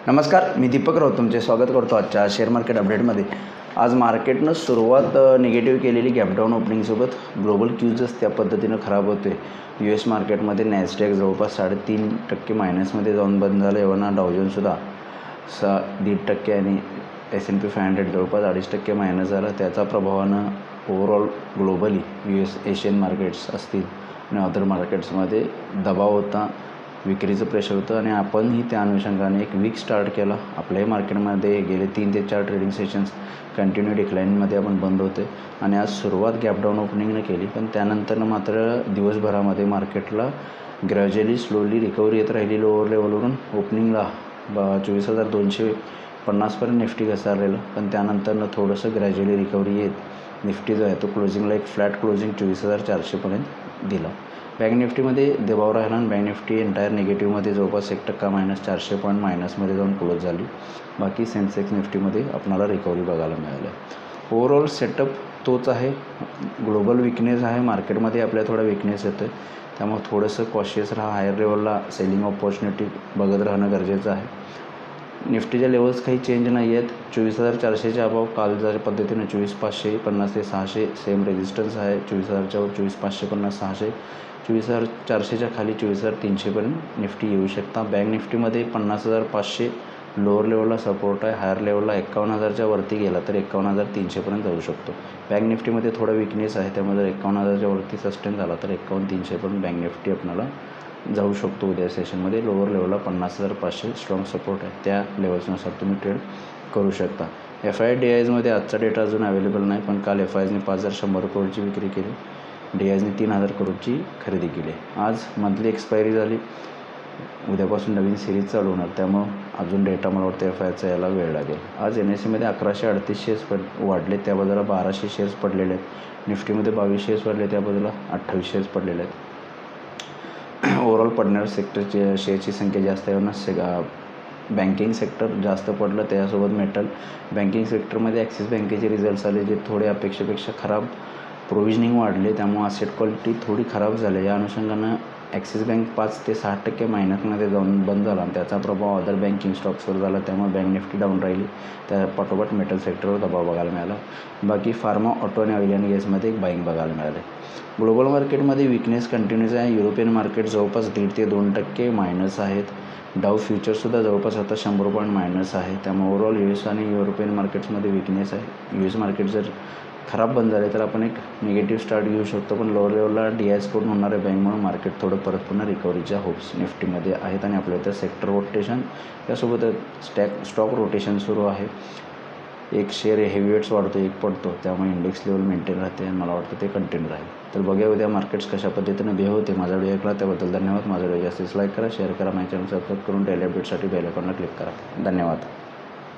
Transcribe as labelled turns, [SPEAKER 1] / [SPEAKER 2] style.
[SPEAKER 1] नमस्कार, मी दीपक राऊत तुमचे स्वागत करतो आजच्या शेअर मार्केट अपडेटमध्ये. आज मार्केटनं सुरुवात निगेटिव्ह केलेली गॅपडाऊन ओपनिंगसोबत ग्लोबल क्यूजच त्या पद्धतीनं खराब होते. US मार्केटमध्ये नॅस्डॅक जवळपास 3.5% मायनसमध्ये जाऊन बंद झालं. एव्हाना डावजोनसुद्धा 0.5% आणि S&P 500 जवळपास 2.5% मायनस झाला. त्याचा प्रभावानं overall globally US Asian markets असतील आणि अदर मार्केट्समध्ये दबाव होता, विक्रीचं प्रेशर होतं आणि आपणही त्या अनुषंगाने एक वीक स्टार्ट केला. आपल्याही मार्केटमध्ये गेले 3 ते 4 ट्रेडिंग सेशन्स कंटिन्यू डिक्लाईनमध्ये आपण बंद होते आणि आज सुरुवात गॅपडाऊन ओपनिंगनं केली. पण त्यानंतर मात्र दिवसभरामध्ये मार्केटला ग्रॅज्युअली स्लोली रिकव्हरी येत राहिली. लोअर लेवलवरून ओपनिंगला 24,250पर्यंत निफ्टी घसरलेलं, पण त्यानंतरनं थोडंसं ग्रॅज्युअली रिकव्हरी येत निफ्टी जो आहे तो क्लोजिंगला एक फ्लॅट क्लोजिंग 24,400पर्यंत दिला. बँक निफ्टीमध्ये दबाव राहिला आणि बँक निफ्टी एंटायर निगेटिव्हमध्ये जवळपास 1% मायनस 400 पॉईंट मायनसमध्ये जाऊन क्लोज झाली. बाकी सेन्सेक्स निफ्टीमध्ये आपल्याला रिकव्हरी बघायला मिळाली. ओव्हरऑल सेटअप तोच आहे. ग्लोबल विकनेस आहे, मार्केटमध्ये आपल्याला थोडा विकनेस येतो आहे, त्यामुळे थोडंसं कॉशियस राहा. हायर लेवलला सेलिंग ऑपॉर्च्युनिटी बघत राहणं गरजेचं आहे. निफ्टीच्या लेवल्स काही चेंज नाही आहेत. 24,400च्या अभाव काल ज्या पद्धतीने 24,550 ते 600 सेम रेजिस्टन्स आहे. 24,000च्या वर 24,550 600, 24,400च्या खाली 24,300पर्यंत निफ्टी येऊ शकता. बँक निफ्टीमध्ये 50,500 लोअर लेवलला सपोर्ट आहे. हायर लेवलला 51,000च्या वरती गेला तर 51,300पर्यंत जाऊ शकतो. बँक निफ्टीमध्ये थोडा विकनेस आहे, त्यामुळे जर 51,000च्या वरती सस्टेन झाला तर 51,300पर्यंत बँक निफ्टी आपल्याला जाऊ शकतो. उद्या सेशनमध्ये लोअर लेवलला 50,500 स्ट्रॉंग सपोर्ट आहे. त्या लेवल्सनुसार तुम्ही ट्रेड करू शकता. FIDIजमध्ये आजचा डेटा अजून अवेलेबल नाही, पण काल FIजने 5,100 करोडची विक्री केली. DIजने 3,000 करोडची खरेदी केली. आज मंथली एक्सपायरी झाली. उद्यापासून नवीन सिरीज चालू होणार, त्यामुळं अजून डेटा मला वाटतं FIचा यायला वेळ लागेल. आज NSEमध्ये 1,138 शेअर्स वाढले, त्या बाजूला 1,200 शेअर्स पडलेले आहेत. निफ्टीमध्ये 22 शेअर्स वाढले, त्या बाजूला 28 शेअर्स पडलेले आहेत. ओव्हरऑल पडणाऱ्या सेक्टरची शेअरची संख्या जास्त आहे. बँकिंग सेक्टर जास्त पडलं, त्यासोबत मेटल. बँकिंग सेक्टरमध्ये ॲक्सिस बँकेचे रिझल्ट्स आले जे थोडे अपेक्षेपेक्षा खराब. प्रोव्हिजनिंग वाढले, त्यामुळे असेट क्वालिटी थोडी खराब झाली. या अनुषंगानं ॲक्सिस बँक 5 ते 6% मायनसमध्ये जाऊन बंद झाला आणि त्याचा प्रभाव अदर बँकिंग स्टॉक्सवर झाला, त्यामुळे बँक निफ्टी डाऊन राहिली. त्या पाठोपाठ मेटल सेक्टरवर दबाव बघायला मिळाला. बाकी फार्मा, ऑटो आणि ऑइल अँड गॅसमध्ये एक बाईंग बघायला मिळाले. ग्लोबल मार्केटमध्ये विकनेस कंटिन्यूज आहे. युरोपियन मार्केट जवळपास 1.5 ते 2% मायनस आहेत. डाव फ्युचरसुद्धा जवळपास आता 100 पॉईंट मायनस आहे. त्यामुळे ओव्हरऑल US आणि युरोपियन मार्केट्समध्ये विकनेस आहे. US मार्केट जर खराब बंद झाले तर आपण एक निगेटिव्ह स्टार्ट घेऊ शकतो, पण लोअर लेवलला DIजकडून होणाऱ्या बँकमुळे मार्केट थोडं परत पुन्हा रिकव्हरीच्या होप्स निफ्टीमध्ये आहेत आणि आपल्या इथं सेक्टर रोटेशन त्यासोबत स्टॉक रोटेशन सुरू आहे. एक शेअर हेवीवेट्स वाढतो, एक पडतो, त्यामुळे इंडेक्स लेवल मेंटेन राहते आणि मला वाटतं ते कंटिन्यू राहील. तर बघूया उद्या मार्केट्स कशा पद्धतीने बिहेव होते. माझा व्हिडिओ ऐकला त्याबद्दल धन्यवाद. माझा व्हिडिओ जास्तीत लाईक करा, शेअर करा, माझ्या चॅनल सबस्क्राईब करून डेली अपडेटसाठी बेल आयकॉनला क्लिक करा. धन्यवाद.